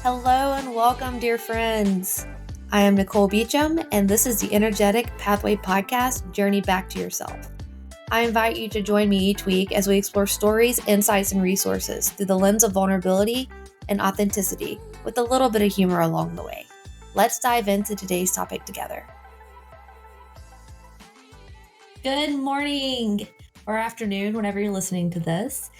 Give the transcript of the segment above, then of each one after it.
Hello and welcome, dear friends. I am Nicole Beecham, and this is the Energetic Pathway Podcast, Journey Back to Yourself. I invite you to join me each week as we explore stories, insights, and resources through the lens of vulnerability and authenticity, with a little bit of humor along the way. Let's dive into today's topic together. Good morning or afternoon, whenever you're listening to this.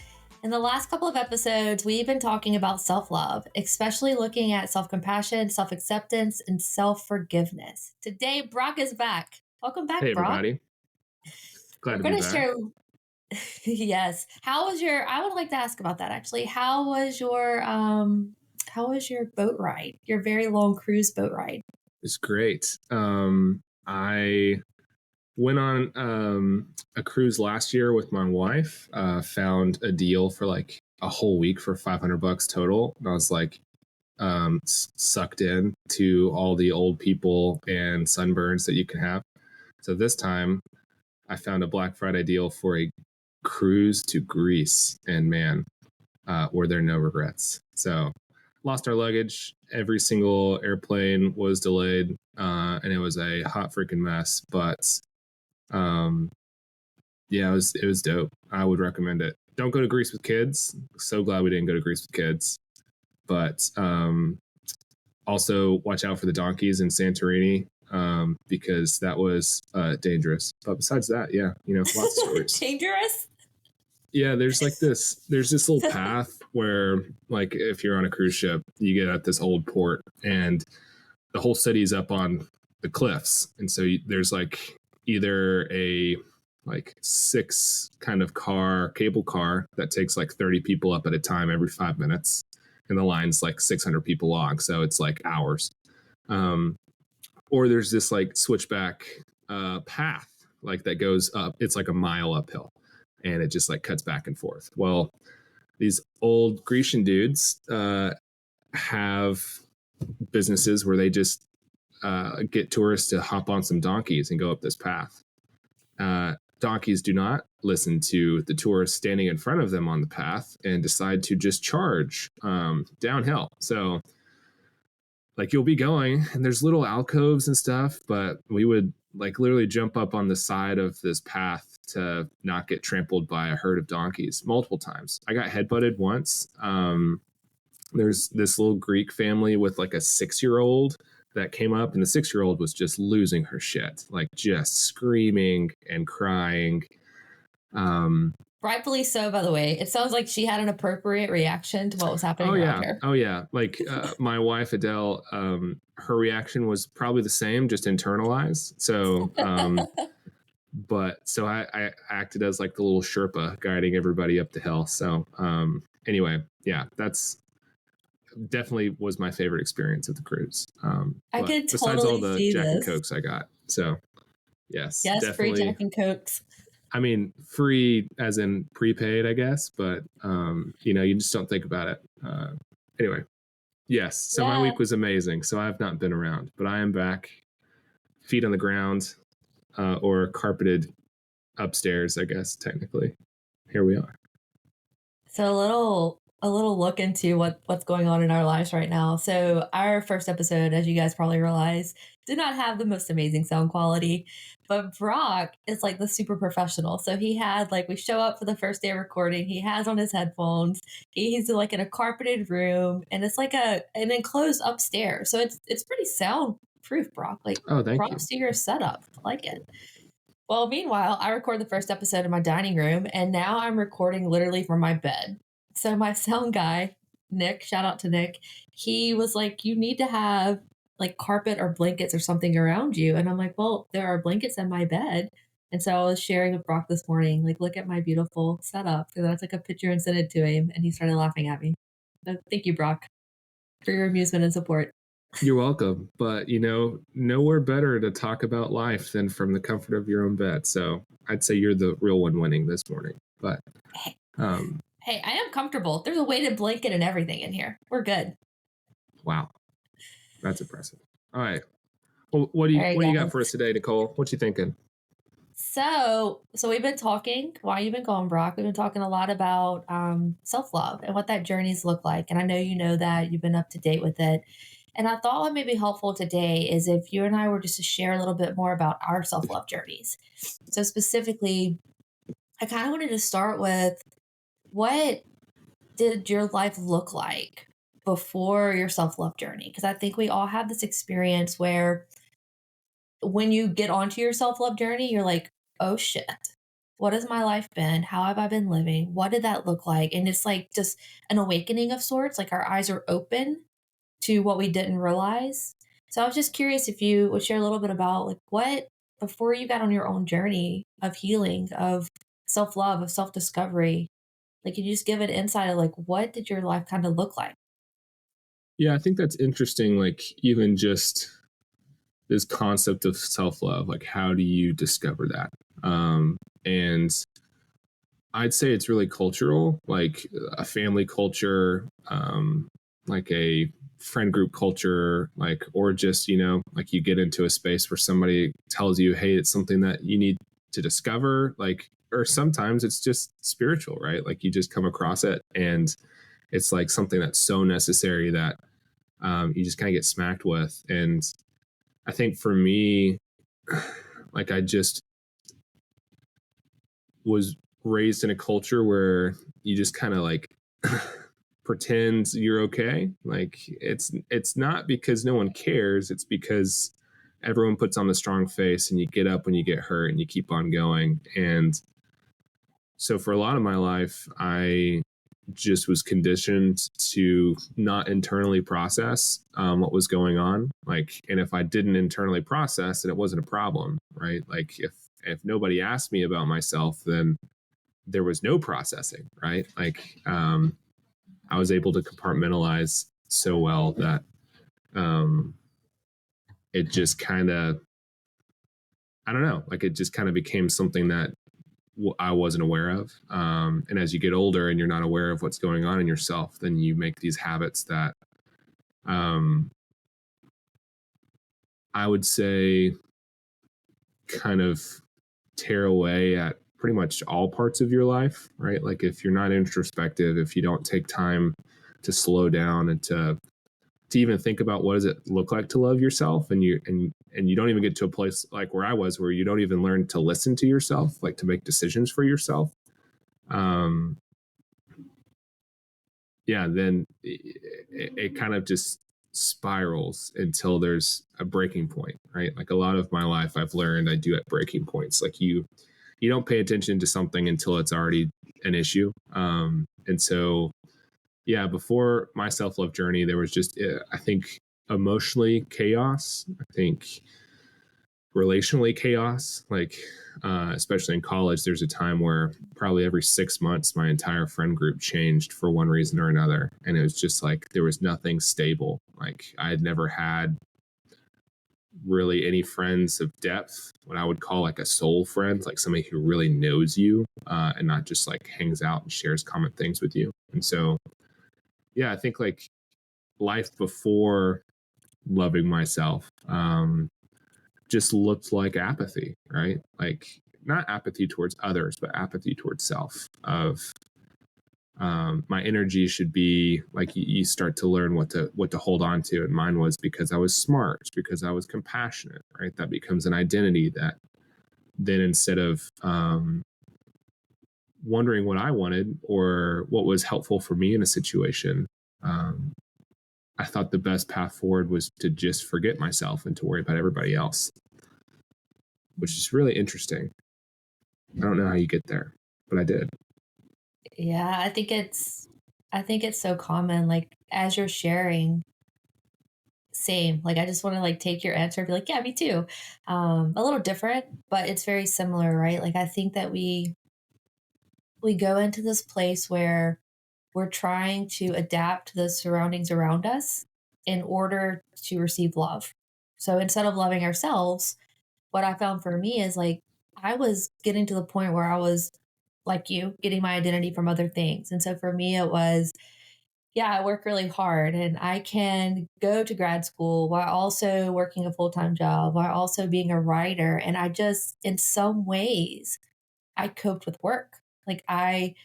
In the last couple of episodes, we've been talking about self-love, especially looking at self-compassion, self-acceptance, and self-forgiveness. Today, Brock is back. Welcome back, Hey, Brock. everybody. Glad to be back. Share. Yes. I would like to ask about that, actually. How was your boat ride? Your very long cruise boat ride? It's great. I went on a cruise last year with my wife, found a deal for like a whole week for $500 total. And I was like, sucked in to all the old people and sunburns that you can have. So this time I found a Black Friday deal for a cruise to Greece, and man, were there no regrets. So lost our luggage. Every single airplane was delayed, and it was a hot freaking mess. But yeah, it was dope. I would recommend it. Don't go to Greece with kids. So glad we didn't go to Greece with kids. But also watch out for the donkeys in Santorini, because that was dangerous. But besides that, yeah, lots of stories. Dangerous? Yeah, there's this little path where, like, if you're on a cruise ship, you get at this old port and the whole city's up on the cliffs. And so there's like either a like 6 kind of cable car that takes like 30 people up at a time every 5 minutes. And the line's like 600 people long. So it's like hours. Or there's this like switchback path like that goes up. It's like a mile uphill. And it just like cuts back and forth. Well, these old Grecian dudes have businesses where they just get tourists to hop on some donkeys and go up this path. Donkeys do not listen to the tourists standing in front of them on the path and decide to just charge downhill. So like you'll be going and there's little alcoves and stuff, but we would like literally jump up on the side of this path to not get trampled by a herd of donkeys multiple times. I got headbutted once. There's this little Greek family with like a 6-year-old that came up, and the 6-year-old was just losing her shit, like just screaming and crying. Rightfully so, by the way. It sounds like she had an appropriate reaction to what was happening around her. Oh, yeah. Like my wife, Adele, her reaction was probably the same, just internalized. So, so I acted as like the little Sherpa guiding everybody up the hill. So anyway, yeah, that's definitely was my favorite experience of the cruise. I could totally besides all the see Jack this. and Cokes I got. So yes, free Jack and Cokes. I mean, free as in prepaid, I guess, but you just don't think about it. Anyway, yes. So my week was amazing. So I have not been around, but I am back, feet on the ground, or carpeted upstairs, I guess, technically. Here we are. So a little look into what's going on in our lives right now. So our first episode, as you guys probably realize, did not have the most amazing sound quality, but Brock is like the super professional. So he had like, we show up for the first day of recording. He has on his headphones. He's like in a carpeted room, and it's like an enclosed upstairs. So it's pretty soundproof, Brock. Like, props to your setup. I like it. Well, meanwhile, I record the first episode in my dining room, and now I'm recording literally from my bed. So my sound guy, Nick, shout out to Nick, he was like, you need to have like carpet or blankets or something around you. And I'm like, well, there are blankets in my bed. And so I was sharing with Brock this morning, like, look at my beautiful setup. So then I took a picture and sent it to him, and he started laughing at me. So thank you, Brock, for your amusement and support. You're welcome. But, nowhere better to talk about life than from the comfort of your own bed. So I'd say you're the real one winning this morning. But hey, I am comfortable. There's a weighted blanket and everything in here. We're good. Wow. That's impressive. All right. Well, what do you got for us today, Nicole? What you thinking? So we've been talking while you've been gone, Brock. We've been talking a lot about self love and what that journeys look like. And I know you know that you've been up to date with it. And I thought what may be helpful today is if you and I were just to share a little bit more about our self love journeys. So specifically, I kind of wanted to start with what did your life look like before your self love journey? Because I think we all have this experience where when you get onto your self love journey, you're like, oh shit, what has my life been? How have I been living? What did that look like? And it's like just an awakening of sorts. Like our eyes are open to what we didn't realize. So I was just curious if you would share a little bit about like what, before you got on your own journey of healing, of self love, of self discovery, like could you just give an insight of like what did your life kind of look like? Yeah, I think that's interesting. Like, even just this concept of self love, like, how do you discover that? And I'd say it's really cultural, like a family culture, like a friend group culture, like, or just, like you get into a space where somebody tells you, hey, it's something that you need to discover, like, or sometimes it's just spiritual, right? Like you just come across it and it's like something that's so necessary that you just kind of get smacked with. And I think for me, like I just was raised in a culture where you just kind of like pretend you're okay. Like it's not because no one cares, it's because everyone puts on the strong face and you get up when you get hurt and you keep on going. And so for a lot of my life, I just was conditioned to not internally process what was going on. Like, and if I didn't internally process, then it wasn't a problem, right? Like if nobody asked me about myself, then there was no processing, right? Like I was able to compartmentalize so well that um, it just kind of, I don't know, like it just kind of became something that I wasn't aware of. And as you get older and you're not aware of what's going on in yourself, then you make these habits that um, I would say kind of tear away at pretty much all parts of your life, right? Like if you're not introspective, if you don't take time to slow down and to even think about what does it look like to love yourself, and you don't even get to a place like where I was, where you don't even learn to listen to yourself, like to make decisions for yourself. um yeah, then it kind of just spirals until there's a breaking point, right? Like a lot of my life I've learned I do at breaking points. Like you don't pay attention to something until it's already an issue. And so yeah, before my self-love journey, there was just I think emotionally chaos, I think relationally chaos, like especially in college. There's a time where probably every 6 months my entire friend group changed for one reason or another, and it was just like there was nothing stable. Like I had never had really any friends of depth, what I would call like a soul friend, like somebody who really knows you, and not just like hangs out and shares common things with you. And so yeah, I think like life before loving myself just looked like apathy, right? Like not apathy towards others, but apathy towards self. Of my energy should be like you start to learn what to hold on to, and mine was because I was smart, because I was compassionate, right? That becomes an identity that then instead of wondering what I wanted or what was helpful for me in a situation, um, I thought the best path forward was to just forget myself and to worry about everybody else, which is really interesting. I don't know how you get there, but I did. Yeah, I think it's so common. Like as you're sharing, same. Like I just want to like take your answer and be like, yeah, me too. A little different, but it's very similar, right? Like I think that we go into this place where we're trying to adapt to the surroundings around us in order to receive love. So instead of loving ourselves, what I found for me is like I was getting to the point where I was like you, getting my identity from other things. And so for me, it was, yeah, I work really hard and I can go to grad school while also working a full time job, while also being a writer. And I just, in some ways, I coped with work. Like I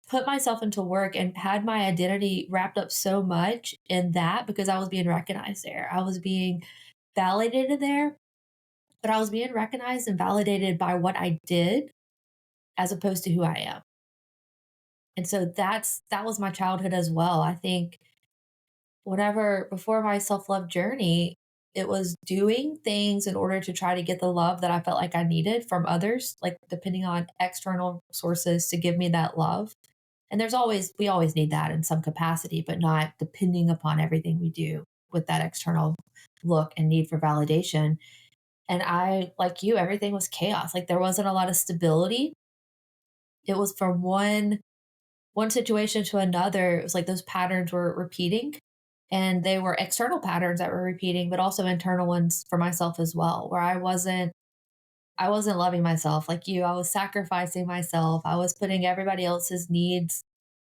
put myself into work and had my identity wrapped up so much in that because I was being recognized there. I was being validated there, but I was being recognized and validated by what I did as opposed to who I am. And so that was my childhood as well. I think whatever before my self-love journey, it was doing things in order to try to get the love that I felt like I needed from others, like depending on external sources to give me that love. And we always need that in some capacity, but not depending upon everything we do with that external look and need for validation. And I, like you, everything was chaos. Like there wasn't a lot of stability. It was from one situation to another. It was like those patterns were repeating and they were external patterns that were repeating, but also internal ones for myself as well, where I wasn't loving myself like you. I was sacrificing myself. I was putting everybody else's needs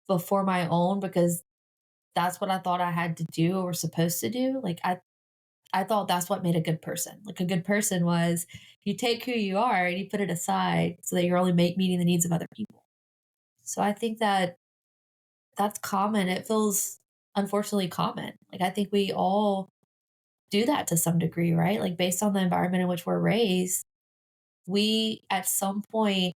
before my own because that's what I thought I had to do or was supposed to do. Like I thought that's what made a good person. Like a good person was you take who you are and you put it aside so that you're only meeting the needs of other people. So I think that that's common. It feels unfortunately common. Like I think we all do that to some degree, right? Like based on the environment in which we're raised, we at some point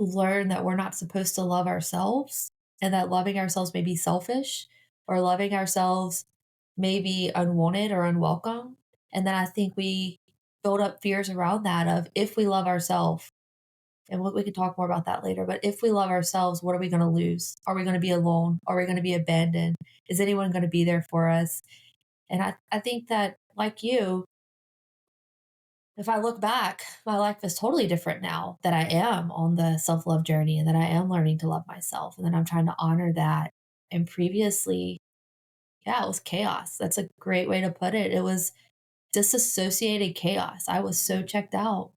learn that we're not supposed to love ourselves and that loving ourselves may be selfish or loving ourselves may be unwanted or unwelcome. And then I think we build up fears around that of if we love ourselves, and we could talk more about that later, but if we love ourselves, what are we going to lose? Are we going to be alone? Are we going to be abandoned? Is anyone going to be there for us? And I think that, like you, if I look back, my life is totally different now that I am on the self love journey and that I am learning to love myself and that I'm trying to honor that. And previously, yeah, it was chaos. That's a great way to put it. It was disassociated chaos. I was so checked out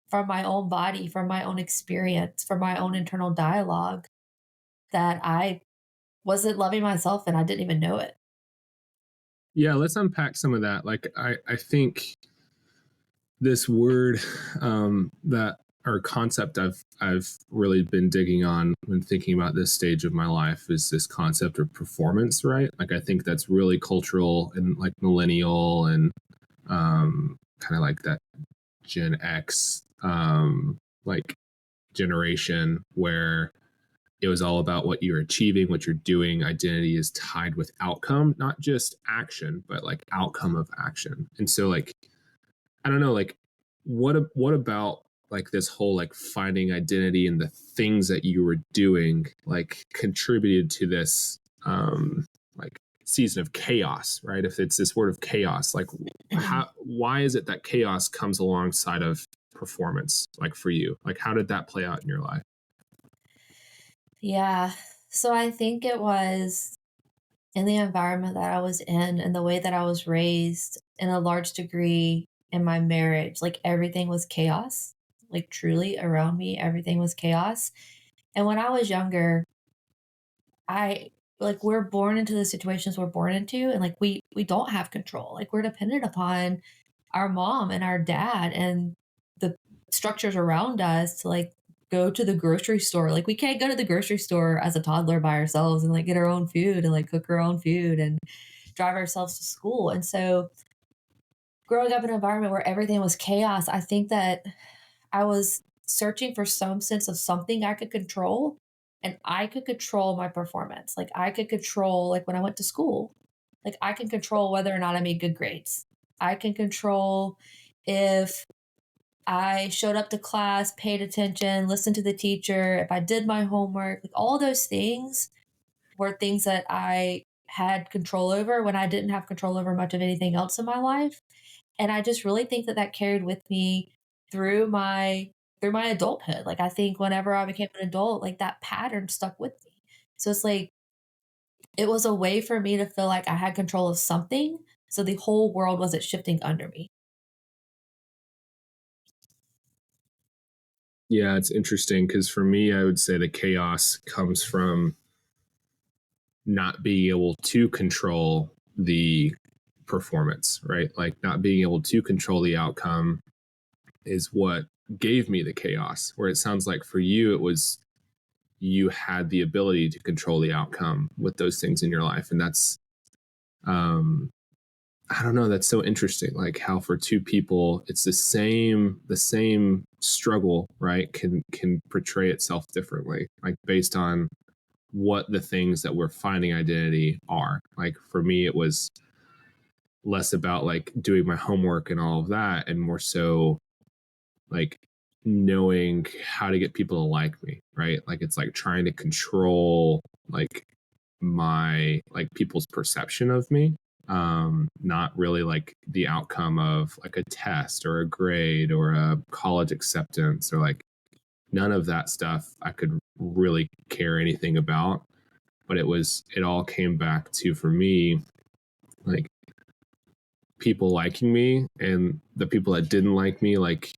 from my own body, from my own experience, from my own internal dialogue that I wasn't loving myself and I didn't even know it. Yeah, let's unpack some of that. Like I think this word that or concept I've really been digging on when thinking about this stage of my life is this concept of performance, right? Like I think that's really cultural and like millennial and kind of like that Gen X like generation where it was all about what you're achieving, what you're doing. Identity is tied with outcome, not just action, but like outcome of action. And so like I don't know, like what about like this whole like finding identity in the things that you were doing like contributed to this like season of chaos, right? If it's this word of chaos, like how why is it that chaos comes alongside of performance like for you? Like how did that play out in your life? Yeah. So I think it was in the environment that I was in and the way that I was raised in a large degree in my marriage. Like everything was chaos. Like truly around me, everything was chaos. And when I was younger, I like we're born into the situations we're born into and like we don't have control. Like we're dependent upon our mom and our dad and the structures around us to like go to the grocery store. Like we can't go to the grocery store as a toddler by ourselves and like get our own food and like cook our own food and drive ourselves to school. And so growing up in an environment where everything was chaos, I think that I was searching for some sense of something I could control and I could control my performance. Like I could control like when I went to school, like I can control whether or not I made good grades. I can control if I showed up to class, paid attention, listened to the teacher, if I did my homework, like all those things were things that I had control over when I didn't have control over much of anything else in my life. And I just really think that that carried with me through my adulthood. Like I think whenever I became an adult, like that pattern stuck with me. So it's like it was a way for me to feel like I had control of something, so the whole world wasn't shifting under me. Yeah, it's interesting because for me, I would say the chaos comes from not being able to control the performance, right? Like not being able to control the outcome is what gave me the chaos. Where it sounds like for you, it was you had the ability to control the outcome with those things in your life. And that's, um, I don't know, that's so interesting. Like how for two people, it's the same struggle, right? Can portray itself differently, like based on what the things that we're finding identity are. Like for me, it was less about like doing my homework and all of that, and more so like knowing how to get people to like me, right? Like it's like trying to control like my like people's perception of me, not really like the outcome of like a test or a grade or a college acceptance or like none of that stuff I could really care anything about. But it all came back to, for me, like people liking me, and the people that didn't like me, like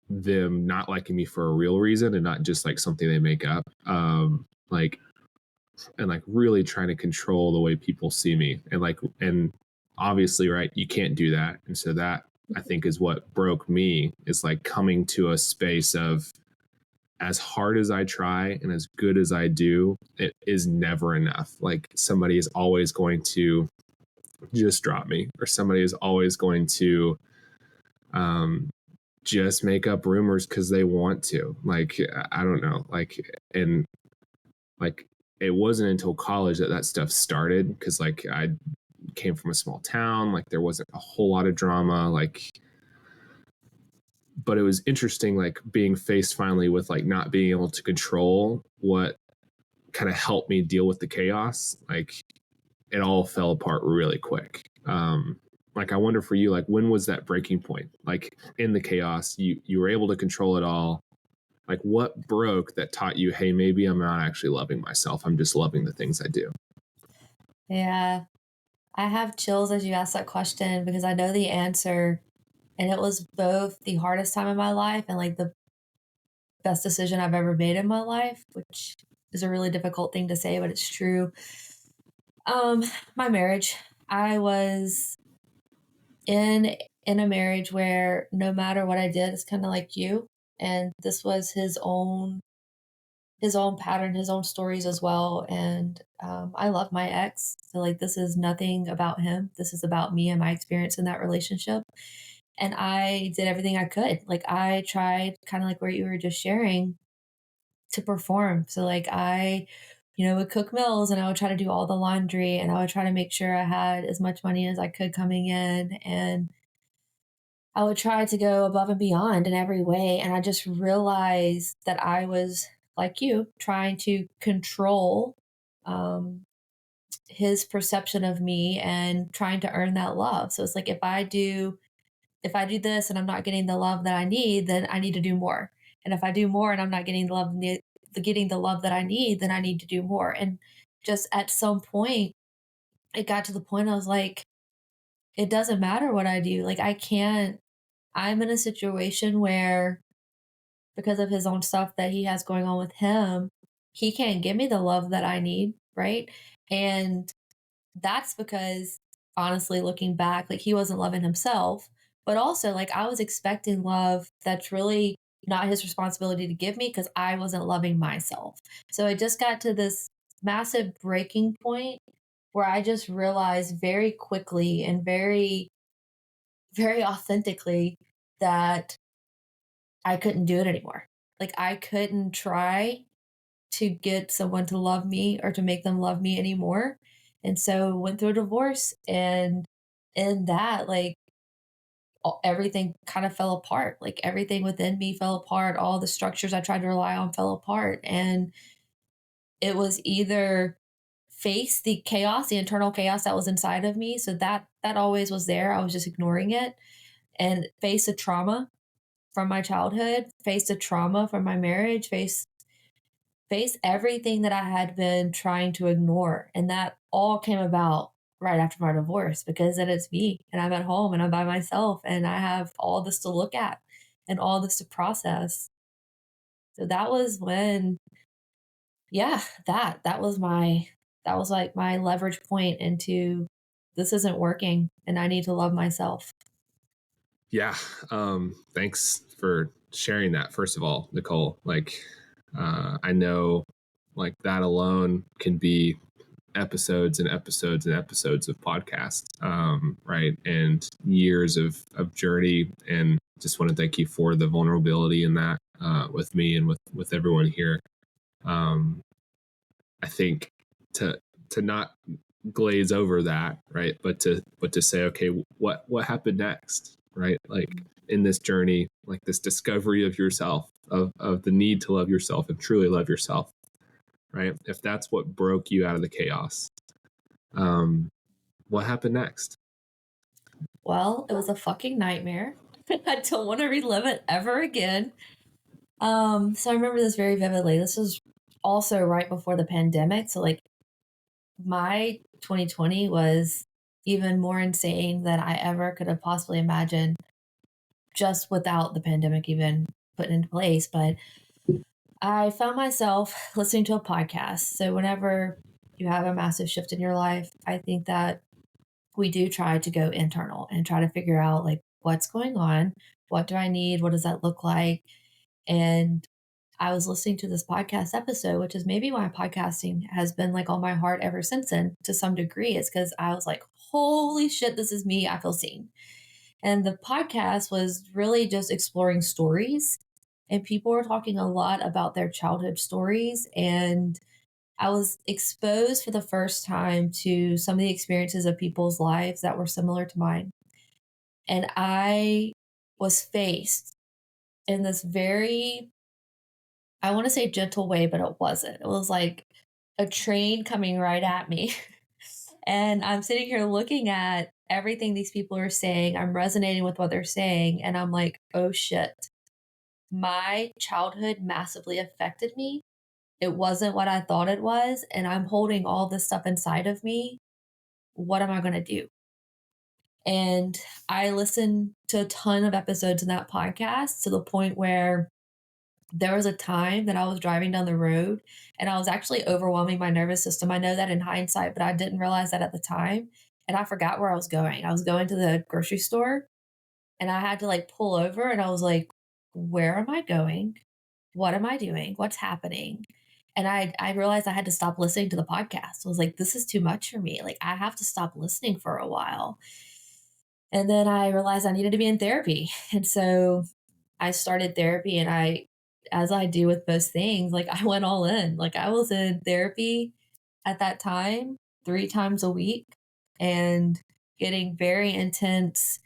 them not liking me for a real reason and not just like something they make up. Like and like really trying to control the way people see me, and obviously, right, you can't do that. And so that, I think, is what broke me, is like coming to a space of, as hard as I try and as good as I do, it is never enough. Like somebody is always going to just drop me, or somebody is always going to um just make up rumors because they want to. Like I don't know, like, and like it wasn't until college that that stuff started, because like I came from a small town, like there wasn't a whole lot of drama, like, but it was interesting like being faced finally with like not being able to control what kind of helped me deal with the chaos. Like it all fell apart really quick. Like I wonder for you, like when was that breaking point? Like in the chaos, you were able to control it all. Like what broke that taught you, hey, maybe I'm not actually loving myself. I'm just loving the things I do. Yeah. I have chills as you ask that question because I know the answer. And it was both the hardest time in my life and like the best decision I've ever made in my life, which is a really difficult thing to say, but it's true. Um, my marriage. I was in a marriage where no matter what I did, it's kind of like you. And this was his own pattern, his own stories as well. And I love my ex. So like this is nothing about him. This is about me and my experience in that relationship. And I did everything I could. Like I tried kind of like where you were just sharing to perform. So like I, would cook meals and I would try to do all the laundry and I would try to make sure I had as much money as I could coming in and I would try to go above and beyond in every way. And I just realized that I was like you trying to control um his perception of me and trying to earn that love. So it's like if I do this and I'm not getting the love that I need, then I need to do more. And if I do more and I'm not getting the love that I need, then I need to do more. And just at some point, it got to the point I was like, it doesn't matter what I do. Like I can't. I'm in a situation where because of his own stuff that he has going on with him, he can't give me the love that I need, right? And that's because honestly, looking back, like he wasn't loving himself, but also like I was expecting love that's really not his responsibility to give me because I wasn't loving myself. So it just got to this massive breaking point where I just realized very quickly and very, very authentically that I couldn't do it anymore. Like I couldn't try to get someone to love me or to make them love me anymore. And so went through a divorce and in that like everything kind of fell apart. Like everything within me fell apart. All the structures I tried to rely on fell apart and it was either face the chaos, the internal chaos that was inside of me. So that always was there. I was just ignoring it and face the trauma from my childhood, face the trauma from my marriage, face everything that I had been trying to ignore. And that all came about right after my divorce because then it's me and I'm at home and I'm by myself and I have all this to look at and all this to process. So that was when, yeah, that was my that was like my leverage point into this isn't working and I need to love myself. Yeah. Thanks for sharing that, first of all, Nicole. Like, I know like that alone can be episodes and episodes and episodes of podcasts, right? And years of journey. And just want to thank you for the vulnerability in that, with me and with everyone here. Um, I think to not glaze over that, right? But to say, okay, what happened next, right? Like in this journey, like this discovery of yourself, of the need to love yourself and truly love yourself, right? If that's what broke you out of the chaos, um, what happened next? Well, it was a fucking nightmare. I don't want to relive it ever again. So I remember this very vividly. This was also right before the pandemic. So like my 2020 was even more insane than I ever could have possibly imagined just without the pandemic even put into place. But I found myself listening to a podcast. So whenever you have a massive shift in your life, I think that we do try to go internal and try to figure out like what's going on, what do I need, what does that look like? And I was listening to this podcast episode, which is maybe why podcasting has been like on my heart ever since then to some degree, is because I was like, holy shit, this is me. I feel seen. And the podcast was really just exploring stories. And people were talking a lot about their childhood stories. And I was exposed for the first time to some of the experiences of people's lives that were similar to mine. And I was faced in this very, I want to say gentle way, but it wasn't. It was like a train coming right at me. And I'm sitting here looking at everything these people are saying. I'm resonating with what they're saying. And I'm like, oh shit, my childhood massively affected me. It wasn't what I thought it was. And I'm holding all this stuff inside of me. What am I going to do? And I listened to a ton of episodes in that podcast to the point where there was a time that I was driving down the road and I was actually overwhelming my nervous system. I know that in hindsight, but I didn't realize that at the time. And I forgot where I was going. I was going to the grocery store and I had to like pull over and I was like, where am I going? What am I doing? What's happening? And I realized I had to stop listening to the podcast. I was like, this is too much for me. Like I have to stop listening for a while. And then I realized I needed to be in therapy. And so I started therapy and as I do with most things, like I went all in. Like I was in therapy at that time 3 times a week and getting very intense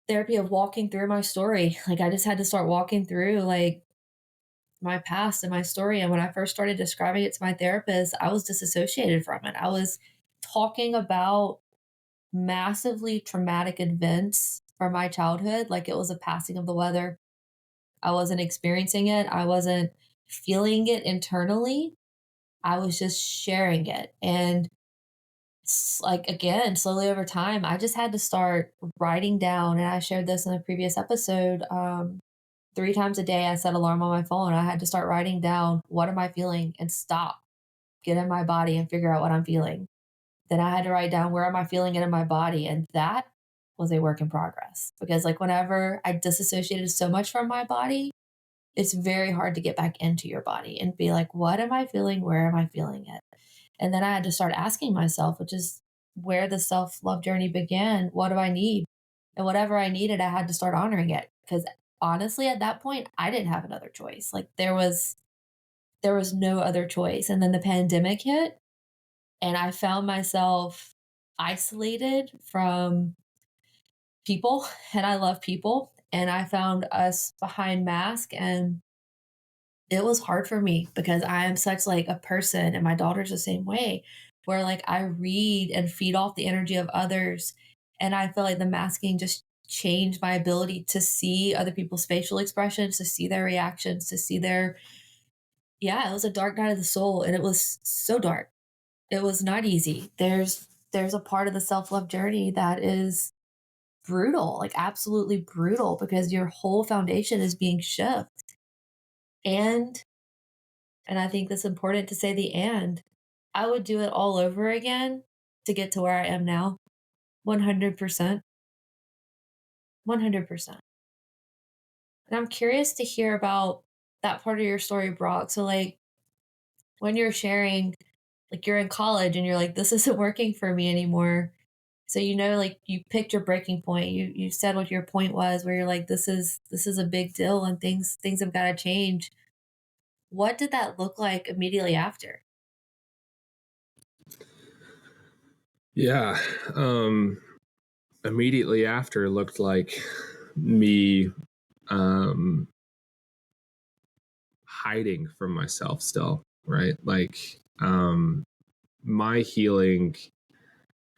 therapy of walking through my story. Like I just had to start walking through like my past and my story. And when I first started describing it to my therapist, I was disassociated from it. I was talking about massively traumatic events from my childhood like it was a passing of the weather. I wasn't experiencing it. I wasn't feeling it internally. I was just sharing it. And like, again, slowly over time, I just had to start writing down. And I shared this in a previous episode. 3 times a day, I set alarm on my phone. I had to start writing down what am I feeling and stop, get in my body and figure out what I'm feeling. Then I had to write down where am I feeling it in my body. And that was a work in progress because, like, whenever I disassociated so much from my body, it's very hard to get back into your body and be like, what am I feeling? Where am I feeling it? And then I had to start asking myself, which is where the self love journey began. What do I need? And whatever I needed, I had to start honoring it. Because honestly, at that point, I didn't have another choice. Like there was no other choice. And then the pandemic hit and I found myself isolated from people and I love people. And I found us behind mask and it was hard for me because I am such like a person and my daughter's the same way where like I read and feed off the energy of others and I feel like the masking just changed my ability to see other people's facial expressions, to see their reactions, to see their yeah, it was a dark night of the soul and it was so dark. It was not easy. There's a part of the self-love journey that is brutal, like absolutely brutal because your whole foundation is being shifted. And I think that's important to say the and. I would do it all over again to get to where I am now. 100%. 100%. And I'm curious to hear about that part of your story, Brock. So, like, when you're sharing, like, you're in college and you're like, this isn't working for me anymore. So, like, you picked your breaking point. You said what your point was, where you're like, this is a big deal and things have got to change. What did that look like immediately after? Yeah. Immediately after looked like me um, hiding from myself still, right? Like my healing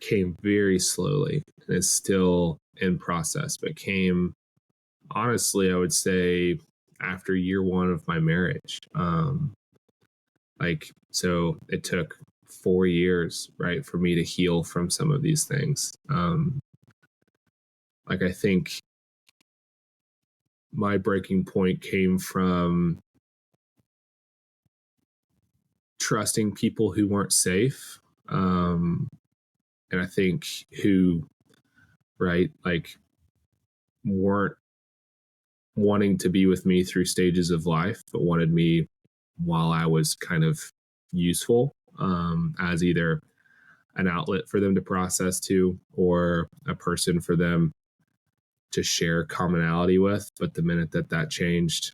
came very slowly and is still in process, but came honestly, I would say after year one of my marriage. So it took 4 years, right, for me to heal from some of these things. I think my breaking point came from trusting people who weren't safe. And I think who, right, like weren't wanting to be with me through stages of life, but wanted me while I was kind of useful as either an outlet for them to process to or a person for them to share commonality with. But the minute that changed,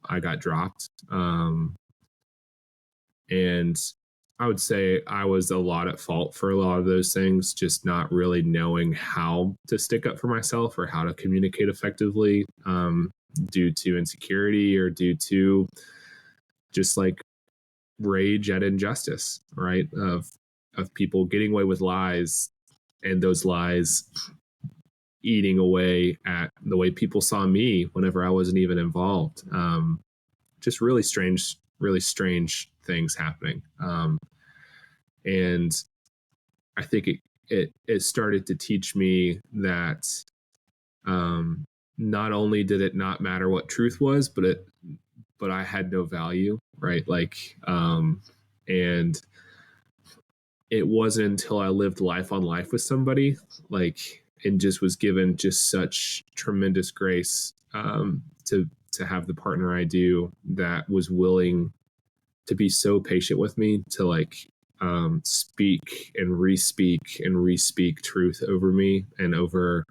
I got dropped. And I would say I was a lot at fault for a lot of those things, just not really knowing how to stick up for myself or how to communicate effectively due to insecurity or due to just like rage at injustice, right? Of people getting away with lies and those lies eating away at the way people saw me whenever I wasn't even involved. Just really strange things happening. And I think it started to teach me that not only did it not matter what truth was, but I had no value, right? And it wasn't until I lived life on life with somebody, and just was given just such tremendous grace to have the partner I do that was willing to be so patient with me to speak and re-speak truth over me and over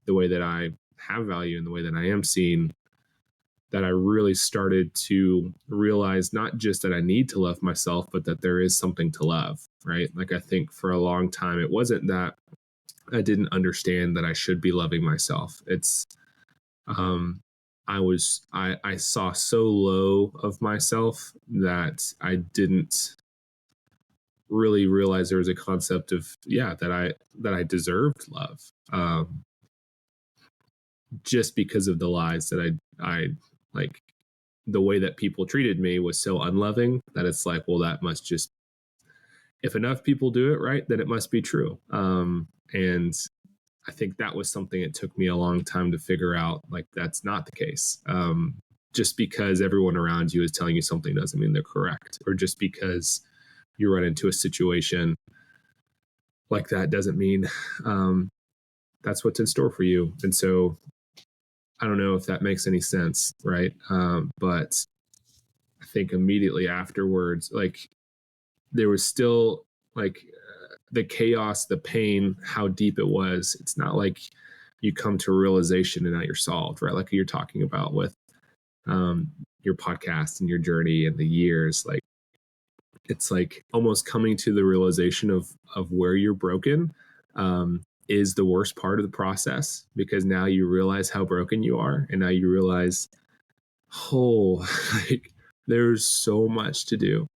the way that I have value and the way that I am seen, that I really started to realize not just that I need to love myself, but that there is something to love, right? Like I think for a long time, it wasn't that I didn't understand that I should be loving myself. It's, I saw so low of myself that I didn't really realize there was a concept of, that I deserved love. Just because of the lies that I like, the way that people treated me was so unloving that it's like, well, that must just, if enough people do it right, then it must be true. And I think that was something it took me a long time to figure out, like, that's not the case. Just because everyone around you is telling you something doesn't mean they're correct, or just because you run into a situation like that doesn't mean that's what's in store for you. And so I don't know if that makes any sense, right? But I think immediately afterwards, like, there was still the chaos, the pain, how deep it was. It's not like you come to a realization and now you're solved, right? Like you're talking about with your podcast and your journey and the years. Like it's like almost coming to the realization of where you're broken is the worst part of the process, because now you realize how broken you are, and now you realize, oh, like there's so much to do.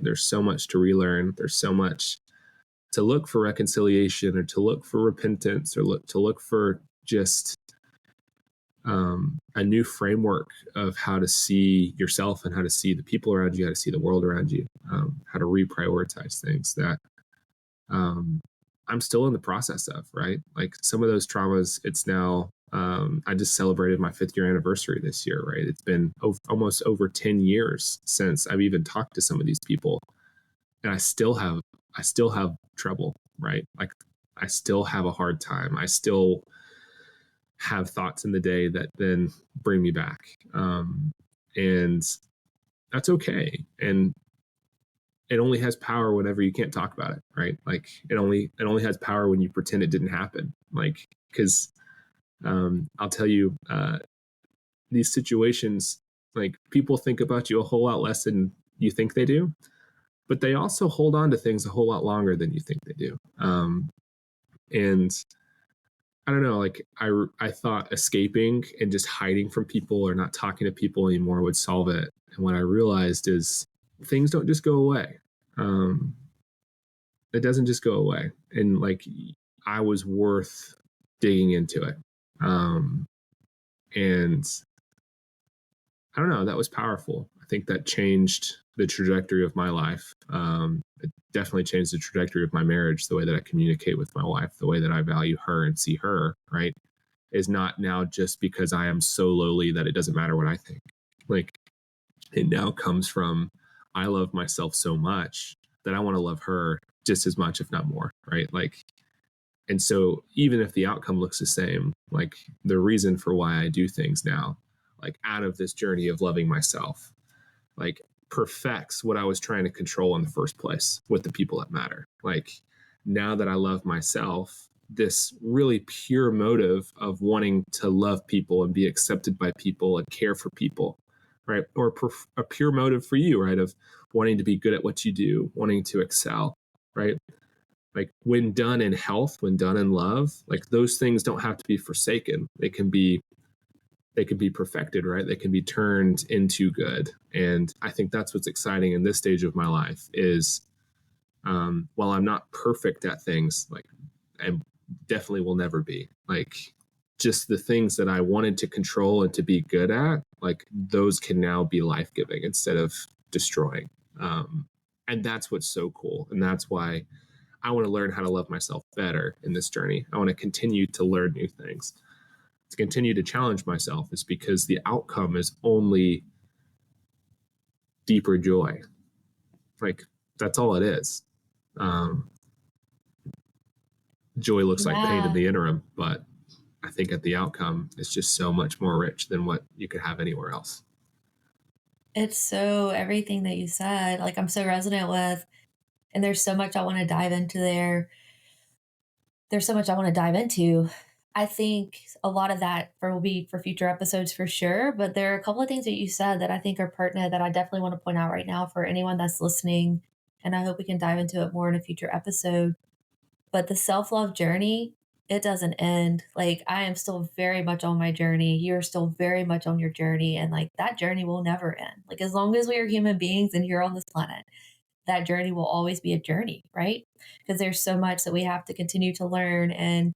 There's so much to relearn. There's so much to look for reconciliation, or to look for repentance, or look for just a new framework of how to see yourself and how to see the people around you, how to see the world around you, how to reprioritize things that I'm still in the process of, right? Like some of those traumas, it's now, I just celebrated my 5th year anniversary this year, right? It's been almost over 10 years since I've even talked to some of these people. and I still have trouble, right? Like I still have a hard time. I still have thoughts in the day that then bring me back. And that's okay. And it only has power whenever you can't talk about it, right? Like it only has power when you pretend it didn't happen. Like, because I'll tell you, these situations, like people think about you a whole lot less than you think they do, but they also hold on to things a whole lot longer than you think they do. And I don't know, like I thought escaping and just hiding from people or not talking to people anymore would solve it. And what I realized is things don't just go away. Um, it doesn't just go away. And like I was worth digging into it. Um, and I don't know, that was powerful. I think that changed the trajectory of my life. It definitely changed the trajectory of my marriage, the way that I communicate with my wife, the way that I value her and see her, right? Is not now just because I am so lowly that it doesn't matter what I think. Like it now comes from I love myself so much that I want to love her just as much, if not more, right? Like, and so even if the outcome looks the same, like the reason for why I do things now, like out of this journey of loving myself, like perfects what I was trying to control in the first place with the people that matter. Like now that I love myself, this really pure motive of wanting to love people and be accepted by people and care for people, right? Or a pure motive for you, right? Of wanting to be good at what you do, wanting to excel, right? Like when done in health, when done in love, like those things don't have to be forsaken. They can be perfected, right? They can be turned into good. And I think that's what's exciting in this stage of my life is while I'm not perfect at things, like I definitely will never be, like just the things that I wanted to control and to be good at, like those can now be life-giving instead of destroying. And that's what's so cool. And that's why I want to learn how to love myself better in this journey. I want to continue to learn new things, to continue to challenge myself, is because the outcome is only deeper joy. Like that's all it is. Um, Joy looks like pain in Yeah, the interim, but I think at the outcome, it's just so much more rich than what you could have anywhere else. it's so everything that you said, like I'm so resonant with, and there's so much I want to dive into there. There's so much I want to dive into. I think a lot of that will be for future episodes for sure, but there are a couple of things that you said that I think are pertinent that I definitely want to point out right now for anyone that's listening. And I hope we can dive into it more in a future episode. But the self love journey, it doesn't end. Like, I am still very much on my journey. You're still very much on your journey. And like, that journey will never end. Like, as long as we are human beings and here on this planet, that journey will always be a journey, right? Because there's so much that we have to continue to learn and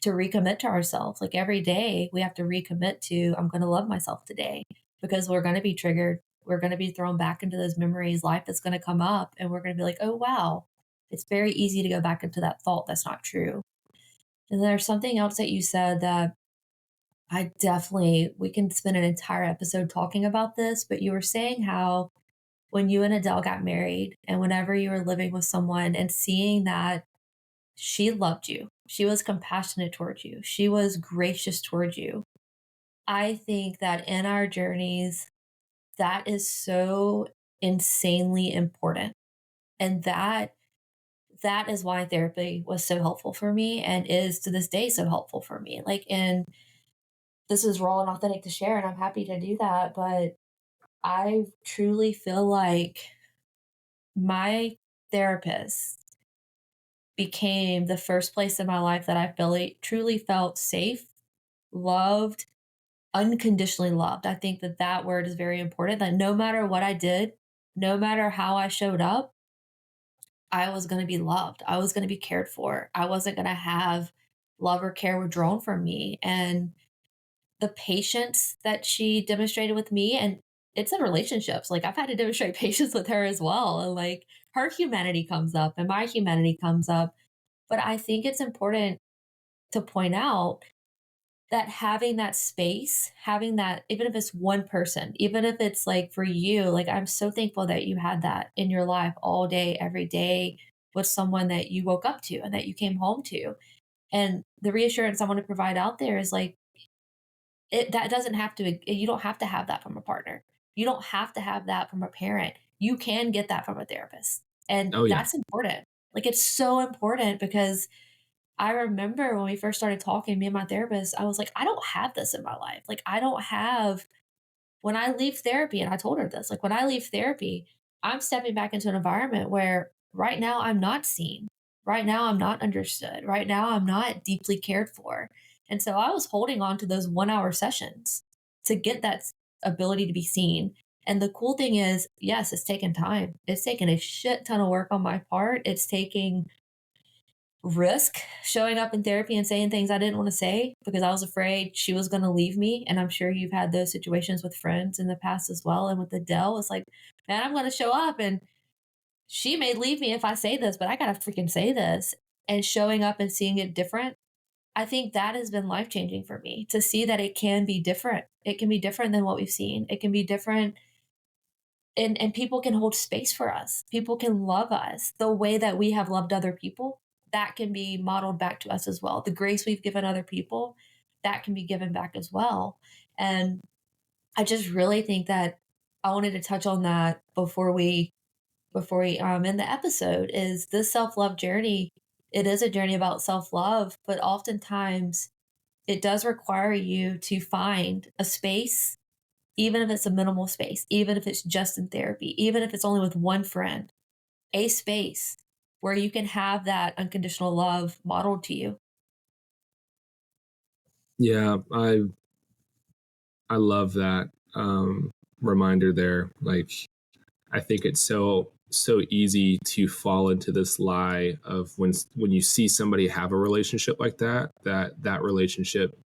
to recommit to ourselves. Like every day, we have to recommit to, I'm going to love myself today because we're going to be triggered. We're going to be thrown back into those memories. Life is going to come up and we're going to be like, oh, wow. It's very easy to go back into that thought that's not true. And there's something else that you said that we can spend an entire episode talking about this, but you were saying how when you and Adele got married and whenever you were living with someone and seeing that she loved you, she was compassionate towards you, she was gracious towards you. I think that in our journeys, that is so insanely important. And that is why therapy was so helpful for me and is to this day so helpful for me. Like, and this is raw and authentic to share, and I'm happy to do that. But I truly feel like my therapist became the first place in my life that I truly felt safe, loved, unconditionally loved. I think that that word is very important, that no matter what I did, no matter how I showed up, I was going to be loved. I was going to be cared for. I wasn't going to have love or care withdrawn from me. And the patience that she demonstrated with me, and it's in relationships. Like I've had to demonstrate patience with her as well. And like her humanity comes up and my humanity comes up. But I think it's important to point out that having that space, having that, even if it's one person, even if it's like for you, like I'm so thankful that you had that in your life all day, every day with someone that you woke up to and that you came home to. And the reassurance I want to provide out there is like, it that doesn't have to, you don't have to have that from a partner. You don't have to have that from a parent. You can get that from a therapist. And Oh yeah. that's important. Like it's so important because I remember when we first started talking, me and my therapist, I was like, I don't have this in my life. Like I don't have, when I leave therapy, and I told her this, like when I leave therapy, I'm stepping back into an environment where right now I'm not seen. Right now I'm not understood. Right now I'm not deeply cared for. And so I was holding on to those 1 hour sessions to get that ability to be seen. And the cool thing is, yes, it's taken time. It's taken a shit ton of work on my part. It's taking risk showing up in therapy and saying things I didn't want to say because I was afraid she was going to leave me. And I'm sure you've had those situations with friends in the past as well. And with Adele, it's like, man, I'm going to show up and she may leave me if I say this, but I got to freaking say this. And showing up and seeing it different, I think that has been life changing for me to see that it can be different. It can be different than what we've seen. It can be different, and people can hold space for us. People can love us the way that we have loved other people. That can be modeled back to us as well. The grace we've given other people, that can be given back as well. And I just really think that I wanted to touch on that before we end the episode is this self-love journey. It is a journey about self-love, but oftentimes it does require you to find a space, even if it's a minimal space, even if it's just in therapy, even if it's only with one friend, a space where you can have that unconditional love modeled to you. Yeah, I love that reminder there. Like I think it's so easy to fall into this lie of when you see somebody have a relationship like that, that relationship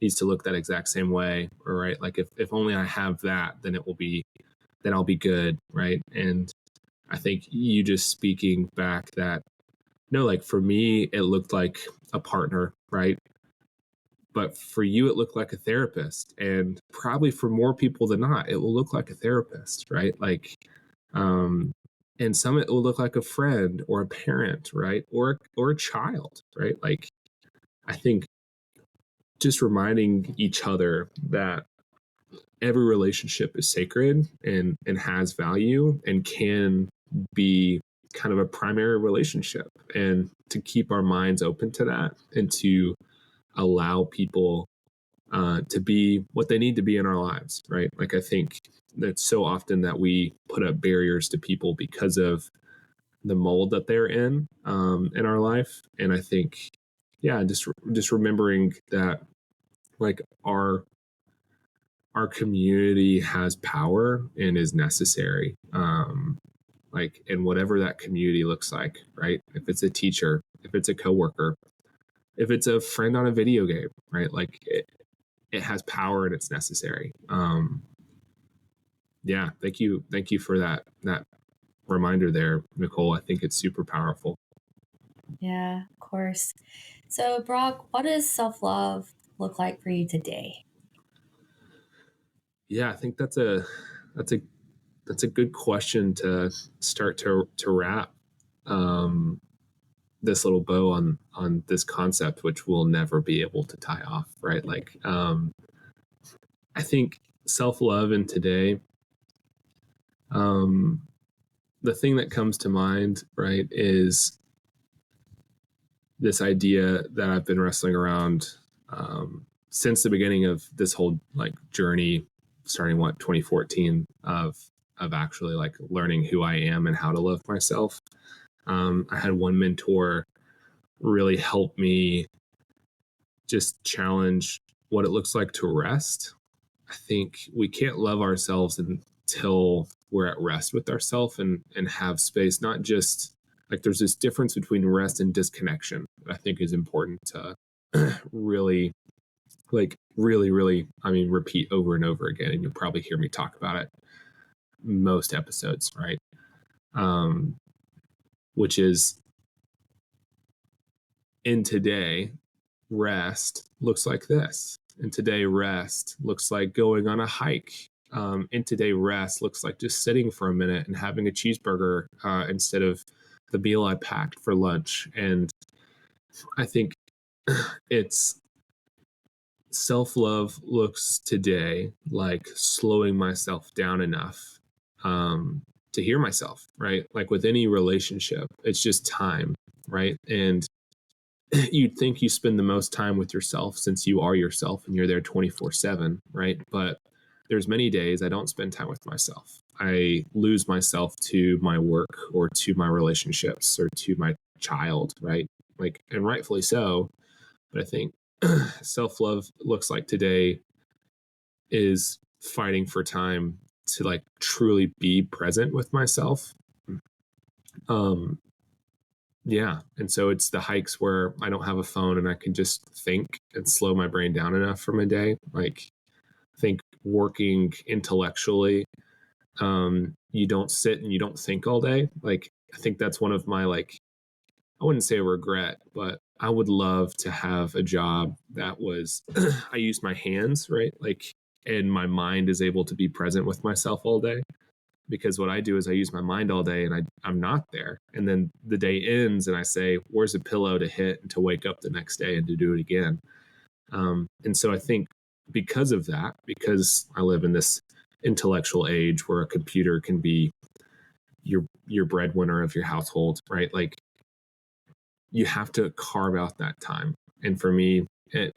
needs to look that exact same way, or right, like if only I have that, then it will be, then I'll be good, right? And I think you just speaking back that no, like for me it looked like a partner, right? But for you it looked like a therapist, and probably for more people than not it will look like a therapist, right? Like um and some it will look like a friend or a parent, right? Or a child, right? Like I think just reminding each other that every relationship is sacred and has value and can be kind of a primary relationship, and to keep our minds open to that and to allow people to be what they need to be in our lives, right? Like I think that's so often that we put up barriers to people because of the mold that they're in our life, and I think, yeah, just remembering that like our community has power and is necessary. Like in whatever that community looks like, right? If it's a teacher, if it's a coworker, if it's a friend on a video game, right? Like it has power and it's necessary. Yeah, thank you for that reminder there, Nicole. I think it's super powerful. Yeah, of course. So, Brock, what does self love look like for you today? Yeah, I think that's a that's a good question to start to wrap um, this little bow on this concept, which we'll never be able to tie off, right? Like I think self love in today, um, the thing that comes to mind, right, is this idea that I've been wrestling around since the beginning of this whole like journey, starting what 2014 of actually like learning who I am and how to love myself. I had one mentor really help me just challenge what it looks like to rest. I think we can't love ourselves until we're at rest with ourselves and have space, not just like there's this difference between rest and disconnection that I think is important to really really I mean repeat over and over again, and you'll probably hear me talk about it most episodes, right? um which is in today, rest looks like this. and today rest looks like going on a hike. And today rest looks like just sitting for a minute and having a cheeseburger instead of the meal I packed for lunch. And I think it's self-love looks today like slowing myself down enough to hear myself, right? Like with any relationship, it's just time, right? And you'd think you spend the most time with yourself since you are yourself and you're there 24/7, right? But there's many days I don't spend time with myself. I lose myself to my work or to my relationships or to my child, right? Like, and rightfully so. But I think self-love looks like today is fighting for time to like truly be present with myself. Um, Yeah. And so it's the hikes where I don't have a phone and I can just think and slow my brain down enough for my day. Like, I think working intellectually, you don't sit and you don't think all day. Like, I think that's one of my, like, I wouldn't say a regret, but I would love to have a job that was, I use my hands, right? Like, and my mind is able to be present with myself all day, because what I do is I use my mind all day and I'm not there. And then the day ends and I say, where's a pillow to hit and to wake up the next day and to do it again? And so I think because of that, because I live in this intellectual age where a computer can be your breadwinner of your household, right? Like, you have to carve out that time. And for me, it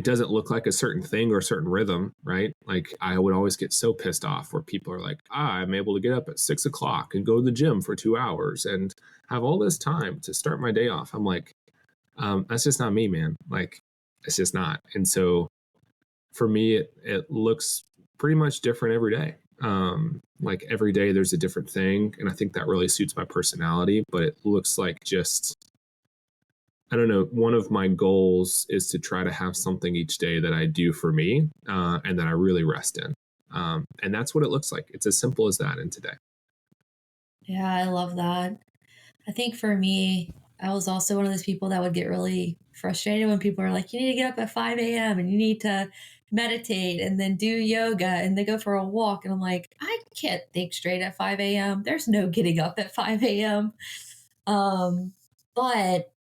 doesn't look like a certain thing or a certain rhythm, right? Like, I would always get so pissed off where people are like, I'm able to get up at 6 o'clock and go to the gym for 2 hours and have all this time to start my day off. I'm like, that's just not me, man. Like, it's just not. And so for me, it looks pretty much different every day. Like every day there's a different thing. And I think that really suits my personality, but it looks like just, I don't know. One of my goals is to try to have something each day that I do for me and that I really rest in. And that's what it looks like. It's as simple as that in today. Yeah, I love that. I think for me, I was also one of those people that would get really frustrated when people are like, you need to get up at 5 a.m. and you need to meditate and then do yoga and then go for a walk. And I'm like, I can't think straight at 5 a.m. There's no getting up at 5 a.m. Um, but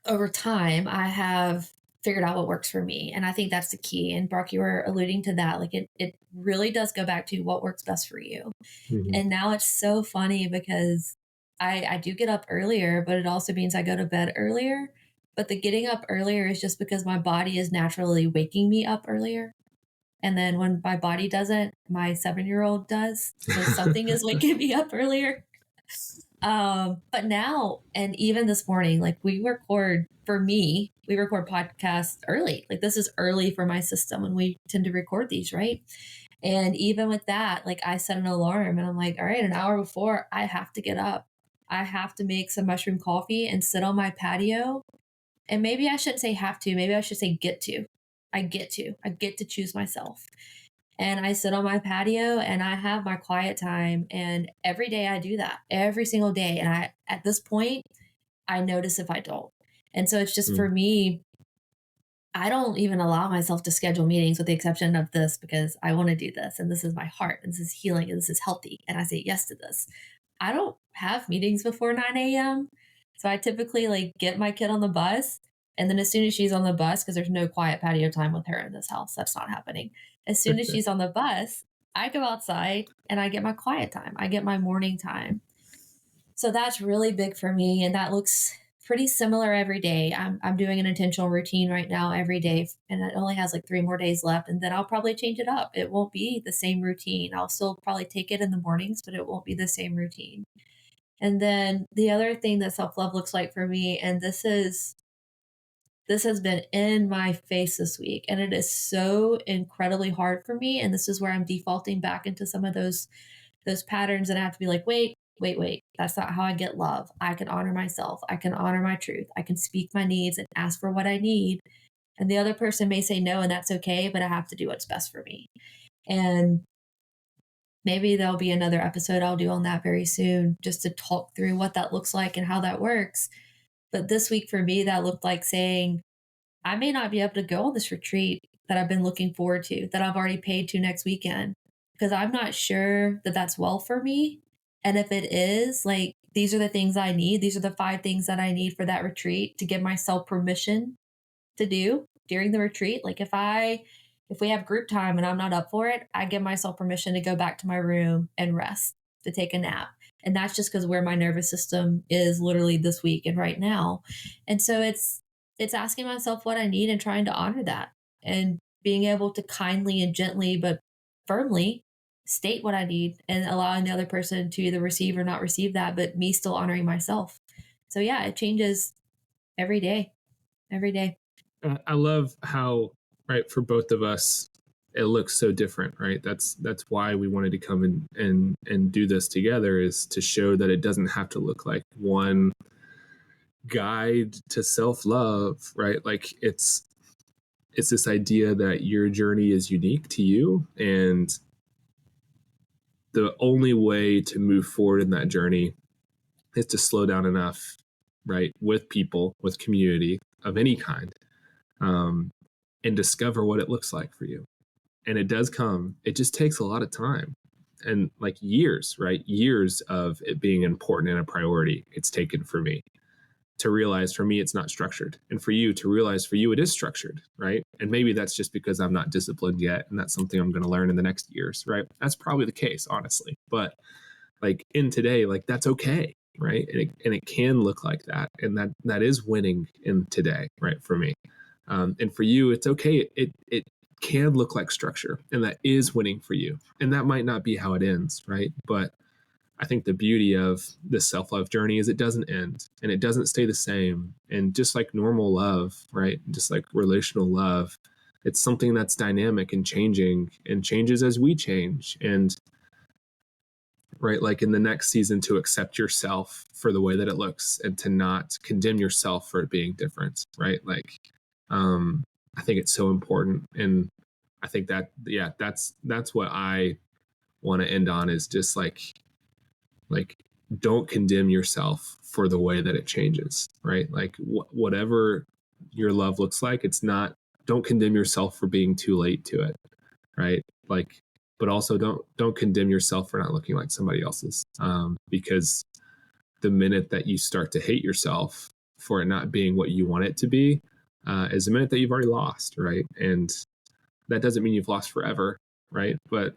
over time, I have figured out what works for me. And I think that's the key. And Brock, you were alluding to that. Like it really does go back to what works best for you. Mm-hmm. And now it's so funny because I do get up earlier, but it also means I go to bed earlier. But the getting up earlier is just because my body is naturally waking me up earlier. And then when my body doesn't, my 7-year-old does. So something is waking me up earlier. But now, and even this morning, like we record podcasts early. Like this is early for my system when we tend to record these, right? And even with that, like I set an alarm and I'm like, all right, an hour before I have to get up. I have to make some mushroom coffee and sit on my patio. And maybe I shouldn't say have to, maybe I should say get to. I get to choose myself. And I sit on my patio and I have my quiet time. And every day I do that, every single day. And at this point, I notice if I don't. And so it's just Mm. for me, I don't even allow myself to schedule meetings with the exception of this because I want to do this. And this is my heart. And this is healing. And this is healthy. And I say yes to this. I don't have meetings before 9 a.m. So I typically like get my kid on the bus. And then as soon as she's on the bus, because there's no quiet patio time with her in this house, that's not happening. As soon as she's on the bus, I go outside and I get my quiet time. I get my morning time. So that's really big for me. And that looks pretty similar every day. I'm doing an intentional routine right now every day. And it only has like 3 more days left. And then I'll probably change it up. It won't be the same routine. I'll still probably take it in the mornings, but it won't be the same routine. And then the other thing that self love looks like for me, and this has been in my face this week, and it is so incredibly hard for me. And this is where I'm defaulting back into some of those patterns, and I have to be like, wait. That's not how I get love. I can honor myself. I can honor my truth. I can speak my needs and ask for what I need. And the other person may say no, and that's okay, but I have to do what's best for me. And maybe there'll be another episode I'll do on that very soon, just to talk through what that looks like and how that works. But this week for me, that looked like saying, I may not be able to go on this retreat that I've been looking forward to, that I've already paid to next weekend, because I'm not sure that that's well for me. And if it is, like, these are the things I need. These are the 5 things that I need for that retreat to give myself permission to do during the retreat. Like if we have group time and I'm not up for it, I give myself permission to go back to my room and rest, to take a nap. And that's just because where my nervous system is literally this week and right now. And so it's asking myself what I need and trying to honor that, and being able to kindly and gently but firmly state what I need, and allowing the other person to either receive or not receive that, but me still honoring myself. So yeah, it changes every day, every day. I love how, right, for both of us, it looks so different, right? That's why we wanted to come and do this together, is to show that it doesn't have to look like one guide to self-love, right? Like it's this idea that your journey is unique to you, and the only way to move forward in that journey is to slow down enough, right, with people, with community of any kind, um, and discover what it looks like for you. And it does come, it just takes a lot of time and like years, right? Years of it being important and a priority. It's taken for me to realize, for me, it's not structured. And for you to realize, for you, it is structured, right? And maybe that's just because I'm not disciplined yet. And that's something I'm going to learn in the next years, right? That's probably the case, honestly. But like in today, like that's okay, right? And it can look like that. And that is winning in today, right? For me. And for you, it's okay. It can look like structure, and that is winning for you. And that might not be how it ends, right? But I think the beauty of this self-love journey is it doesn't end, and it doesn't stay the same. And just like normal love, right? Just like relational love, it's something that's dynamic and changing, and changes as we change. And right, like in the next season, to accept yourself for the way that it looks, and to not condemn yourself for it being different, right? Like I think it's so important. And I think that, yeah, that's what I want to end on, is just like don't condemn yourself for the way that it changes, right? Like whatever your love looks like, it's not, don't condemn yourself for being too late to it, right? Like, but also don't condemn yourself for not looking like somebody else's, because the minute that you start to hate yourself for it not being what you want it to be, is the minute that you've already lost, right? And that doesn't mean you've lost forever, right? But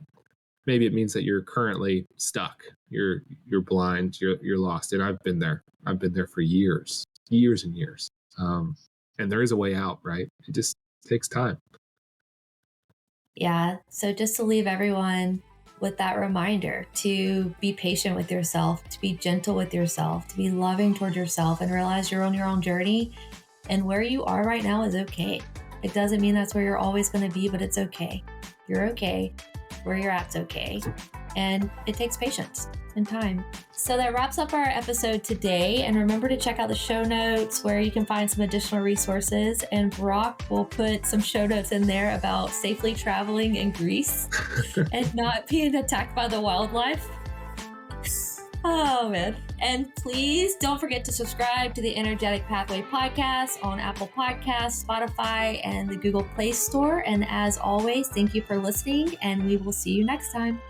maybe it means that you're currently stuck. You're blind. You're lost. And I've been there. I've been there for years, years and years. And there is a way out, right? It just takes time. Yeah. So just to leave everyone with that reminder to be patient with yourself, to be gentle with yourself, to be loving toward yourself, and realize you're on your own journey, and where you are right now is okay. It doesn't mean that's where you're always going to be, but it's okay. You're okay. Where you're at's okay. And it takes patience and time. So that wraps up our episode today. And remember to check out the show notes where you can find some additional resources. And Brock will put some show notes in there about safely traveling in Greece and not being attacked by the wildlife. Oh, man. And please don't forget to subscribe to the Energetic Pathway podcast on Apple Podcasts, Spotify, and the Google Play Store. And as always, thank you for listening, and we will see you next time.